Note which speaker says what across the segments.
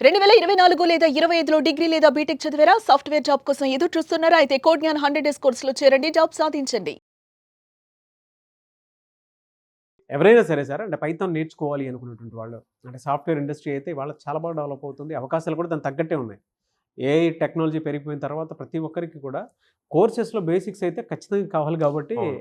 Speaker 1: 2024 లేదా 25లో డిగ్రీ లేదా బీటెక్ చదివారా? సాఫ్ట్‌వేర్ జాబ్ కోసం ఎదురు చూస్తున్నారా? అయితే కోడ్ జ్ఞాన్ 100 డేస్ కోర్సులో చేరండి. జాబ్ సాధించండి.
Speaker 2: ఎవరైనా సరే సార్ అంటే పైథాన్ నేర్చుకోవాలి అనుకున్నటువంటి వాళ్ళు అంటే సాఫ్ట్‌వేర్ ఇండస్ట్రీ అయితే ఇవాళ చాలా బాగా డెవలప్ అవుతుంది. అవకాశాలు కూడా దానికి తగ్గట్టే ఉన్నాయి. ఏఐ టెక్నాలజీ పెరిగిపోయిన తర్వాత ప్రతి ఒక్కరికి కూడా కోర్సెస్‌లో బేసిక్స్ అయితే ఖచ్చితంగా కావాలి కాబట్టి
Speaker 3: అవును.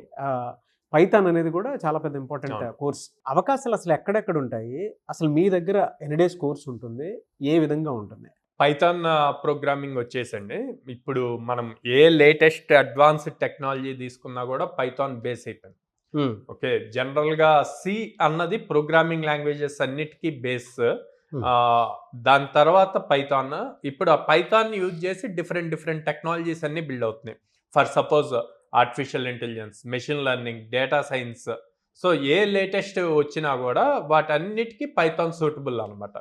Speaker 2: పైథాన్ అనేది కూడా చాలా పెద్ద ఇంపార్టెంట్
Speaker 3: అవును.
Speaker 2: కోర్స్. అవకాశాలు అసలు ఎక్కడెక్కడ ఉంటాయి? అసలు మీ దగ్గర ఎన్ని డేస్ కోర్స్ ఉంటుంది? ఏ విధంగా ఉంటుంది?
Speaker 3: పైథాన్ ప్రోగ్రామింగ్ వచ్చేసండి. ఇప్పుడు మనం ఏ లేటెస్ట్ అడ్వాన్స్డ్ టెక్నాలజీ తీసుకున్నా కూడా పైథాన్ బేస్ అయిపోయింది. ఓకే. జనరల్‌గా సి అన్నది ప్రోగ్రామింగ్ లాంగ్వేజెస్ అన్నిటికీ బేస్. దాని తర్వాత పైథాన్. ఇప్పుడు ఆ పైథాన్ యూజ్ చేసి డిఫరెంట్ టెక్నాలజీస్ అన్నీ బిల్డ్ అవుతున్నాయి. For suppose artificial intelligence, machine learning, data science. So A latest వచ్చినా కూడా వాటన్నిటికీ పైథాన్ సూటబుల్ అనమాట.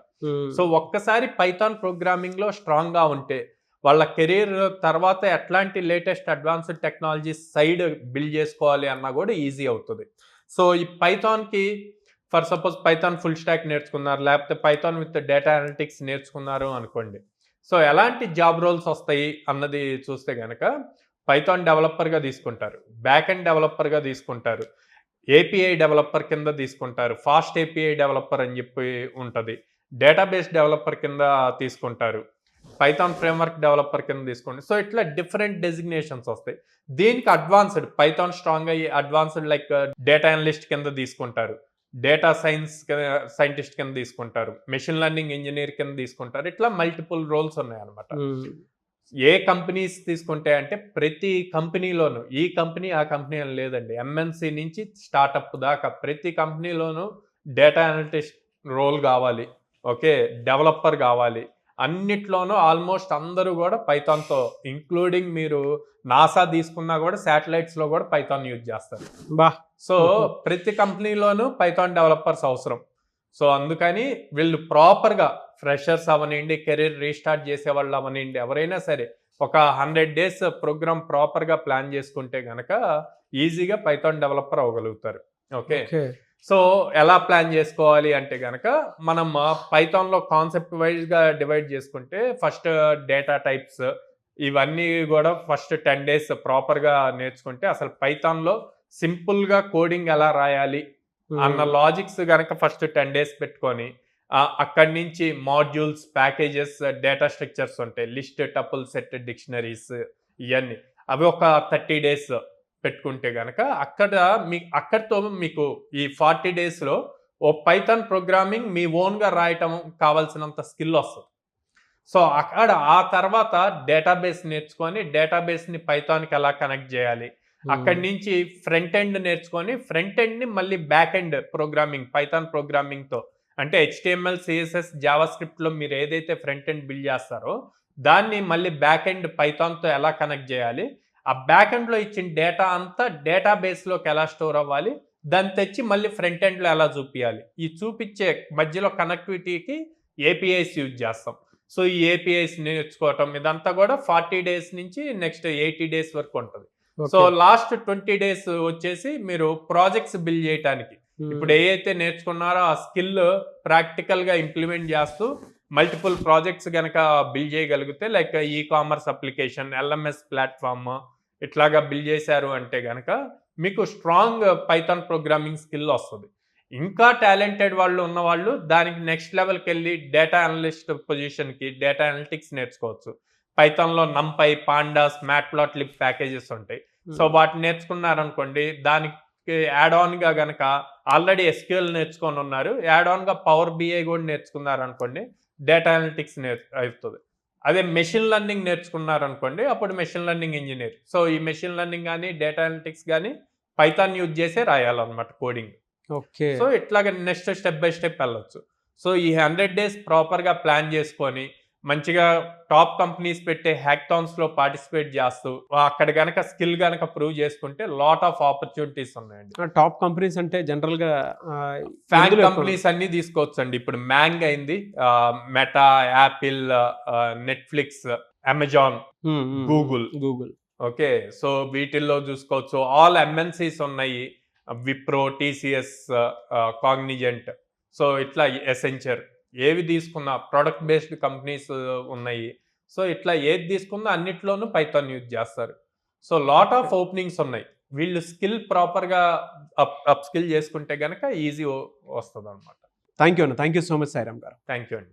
Speaker 3: సో ఒక్కసారి పైథాన్ ప్రోగ్రామింగ్‌లో స్ట్రాంగ్‌గా ఉంటే వాళ్ళ కెరీర్ తర్వాత ఎట్లాంటి latest advanced technologies side build చేసుకోవాలి అన్నా కూడా ఈజీ అవుతుంది. సో ఈ పైథాన్‌కి for suppose Python full stock నేర్చుకున్నారు, లేకపోతే పైథాన్ విత్ డేటా అనలిటిక్స్ నేర్చుకున్నారు అనుకోండి. సో ఎలాంటి జాబ్ రోల్స్ వస్తాయి అన్నది చూస్తే గనక పైథాన్ డెవలపర్‌గా తీసుకుంటారు, బ్యాక్ ఎండ్ డెవలపర్‌గా తీసుకుంటారు, ఏపీఐ డెవలపర్ కింద తీసుకుంటారు, ఫాస్ట్ ఏపీఐ డెవలపర్ అని చెప్పి ఉంటుంది, డేటాబేస్ డెవలపర్ కింద తీసుకుంటారు, పైథాన్ ఫ్రేమ్వర్క్ డెవలపర్ కింద తీసుకోండి. సో ఇట్లా డిఫరెంట్ డెసిగ్నేషన్స్ వస్తాయి. దీనికి అడ్వాన్స్డ్ పైథాన్ స్ట్రాంగ్ అయ్యి అడ్వాన్స్డ్ లైక్ డేటా అనలిస్ట్ కింద తీసుకుంటారు, డేటా సైంటిస్ట్ కింద తీసుకుంటారు, మెషిన్ లెర్నింగ్ ఇంజనీర్ కింద తీసుకుంటారు. ఇట్లా మల్టిపుల్ రోల్స్ ఉన్నాయి అనమాట. ఏ కంపెనీస్ తీసుకుంటే అంటే ప్రతి కంపెనీలోను ఈ కంపెనీ ఆ కంపెనీ అని లేదండి. ఎంఎన్సి నుంచి స్టార్టప్ దాకా ప్రతి కంపెనీలోనూ డేటా అనలిటిస్ట్ రోల్ కావాలి, ఓకే, డెవలపర్ కావాలి. అన్నిట్లోనూ ఆల్మోస్ట్ అందరూ కూడా పైథాన్తో, ఇంక్లూడింగ్ మీరు నాసా తీసుకున్నా కూడా శాటిలైట్స్లో కూడా పైథాన్ యూజ్ చేస్తారు. సో ప్రతి కంపెనీలోనూ పైథాన్ డెవలపర్స్ అవసరం. సో అందుకని వీళ్ళు ప్రాపర్గా ఫ్రెషర్స్ అవనండి, కెరీర్ రీస్టార్ట్ చేసే వాళ్ళు అవనండి, ఎవరైనా సరే ఒక 100 డేస్ ప్రోగ్రామ్ ప్రాపర్గా ప్లాన్ చేసుకుంటే గనక ఈజీగా పైథాన్ డెవలపర్ అవ్వగలుగుతారు. ఓకే. సో ఎలా ప్లాన్ చేసుకోవాలి అంటే గనక మనం పైథాన్లో కాన్సెప్ట్ వైజ్గా డివైడ్ చేసుకుంటే ఫస్ట్ డేటా టైప్స్ ఇవన్నీ కూడా ఫస్ట్ 10 డేస్ ప్రాపర్గా నేర్చుకుంటే అసలు పైథాన్లో సింపుల్గా కోడింగ్ ఎలా రాయాలి అన్న లాజిక్స్ గనక ఫస్ట్ 10 డేస్ పెట్టుకొని అక్కడి నుంచి మాడ్యూల్స్, ప్యాకేజెస్, డేటా స్ట్రక్చర్స్ ఉంటాయి, లిస్ట్, టపుల్, సెట్, డిక్షనరీస్, ఇవన్నీ అవి ఒక 30 డేస్ పెట్టుకుంటే గనక అక్కడితో మీకు ఈ 40 డేస్లో ఓ పైథాన్ ప్రోగ్రామింగ్ మీ ఓన్గా రాయటం కావాల్సినంత స్కిల్ వస్తుంది. సో అక్కడ ఆ తర్వాత డేటాబేస్ నేర్చుకొని డేటాబేస్ని పైథాన్కి ఎలా కనెక్ట్ చేయాలి, అక్కడి నుంచి ఫ్రంట్ ఎండ్ నేర్చుకొని ఫ్రంట్ ఎండ్ని మళ్ళీ బ్యాక్ ఎండ్ ప్రోగ్రామింగ్ పైథాన్ ప్రోగ్రామింగ్తో అంటే HTML, CSS, జావాస్క్రిప్ట్లో మీరు ఏదైతే ఫ్రంట్ ఎండ్ బిల్డ్ చేస్తారో దాన్ని మళ్ళీ బ్యాక్ ఎండ్ పైథాన్తో ఎలా కనెక్ట్ చేయాలి, ఆ బ్యాక్ ఎండ్లో ఇచ్చిన డేటా అంతా డేటాబేస్లోకి ఎలా స్టోర్ అవ్వాలి, దాన్ని తెచ్చి మళ్ళీ ఫ్రంట్ ఎండ్లో ఎలా చూపించాలి, ఈ చూపించే మధ్యలో కనెక్టివిటీకి ఏపీఐస్ యూజ్ చేస్తాం. సో ఈ ఏపీఐస్ నేర్చుకోవటం ఇదంతా కూడా 40 డేస్ నుంచి నెక్స్ట్ 80 డేస్ వరకు ఉంటుంది. సో లాస్ట్ 20 డేస్ వచ్చేసి మీరు ప్రాజెక్ట్స్ బిల్డ్ చేయడానికి ఇప్పుడు ఏదైతే నేర్చుకున్నారో ఆ స్కిల్ ప్రాక్టికల్గా ఇంప్లిమెంట్ చేస్తూ మల్టిపుల్ ప్రాజెక్ట్స్ కనుక బిల్డ్ చేయగలిగితే like commerce application, LMS platform ఇట్లాగా బిల్డ్ చేశారు అంటే కనుక మీకు స్ట్రాంగ్ పైథాన్ ప్రోగ్రామింగ్ స్కిల్ వస్తుంది. ఇంకా టాలెంటెడ్ వాళ్ళు ఉన్నవాళ్ళు దానికి నెక్స్ట్ లెవెల్కి వెళ్ళి డేటా అనలిస్ట్ పొజిషన్కి డేటా అనలిటిక్స్ నేర్చుకోవచ్చు. పైథాన్లో NumPy, Pandas, Matplotlib ప్యాకేజెస్ ఉంటాయి. సో వాటిని నేర్చుకున్నారనుకోండి, దానికి యాడ్ ఆన్గా గనక ఆల్రెడీ SQL నేర్చుకొని ఉన్నారు, యాడ్ ఆన్గా Power BI కూడా నేర్చుకున్నారనుకోండి, డేటా అనలిటిక్స్ అవుతుంది. అదే మెషిన్ లెర్నింగ్ నేర్చుకున్నారనుకోండి, అప్పుడు మెషిన్ లెర్నింగ్ ఇంజనీర్. సో ఈ మెషిన్ లెర్నింగ్ కానీ డేటా అనలిటిక్స్ కానీ పైథాన్ యూజ్ చేసే రాయాలన్నమాట కోడింగ్.
Speaker 2: ఓకే.
Speaker 3: సో ఇట్లాగ నెక్స్ట్ స్టెప్ బై స్టెప్ వెళ్ళొచ్చు. సో ఈ 100 డేస్ ప్రాపర్గా ప్లాన్ చేసుకొని మంచిగా టాప్ కంపెనీస్ పెట్టే హ్యాక్థాన్స్లో పార్టిసిపేట్ చేస్తూ అక్కడ గనక స్కిల్ గనక ప్రూవ్ చేసుకుంటే లాట్ ఆఫ్ ఆపర్చునిటీస్ ఉన్నాయండి.
Speaker 2: టాప్ కంపెనీస్ అంటే జనరల్గా
Speaker 3: ఫ్యాన్ కంపెనీస్ అన్ని తీసుకోవచ్చు అండి. ఇప్పుడు మ్యాంగ్ అయింది, meta, Apple, Netflix, Amazon, Google. Okay. So వీటిల్లో చూసుకోవచ్చు. ఆల్ MNCs ఉన్నాయి, విప్రో, TCS, కాగ్నిజెంట్, సో ఇట్లా ఎసెంచర్. ఏవి తీసుకున్నా ప్రొడక్ట్ బేస్డ్ కంపెనీస్ ఉన్నాయి. సో ఇట్లా ఏది తీసుకున్నా అన్నిట్లోనూ పైథాన్ యూజ్ చేస్తారు. సో లాట్ ఆఫ్ ఓపెనింగ్స్ ఉన్నాయి. వీళ్ళు స్కిల్ ప్రాపర్గా అప్ స్కిల్ చేసుకుంటే గనక ఈజీ వస్తుంది అనమాట.
Speaker 2: థ్యాంక్ యూ అన్న, thank you so much Sairam garu.
Speaker 3: Thank you అండి.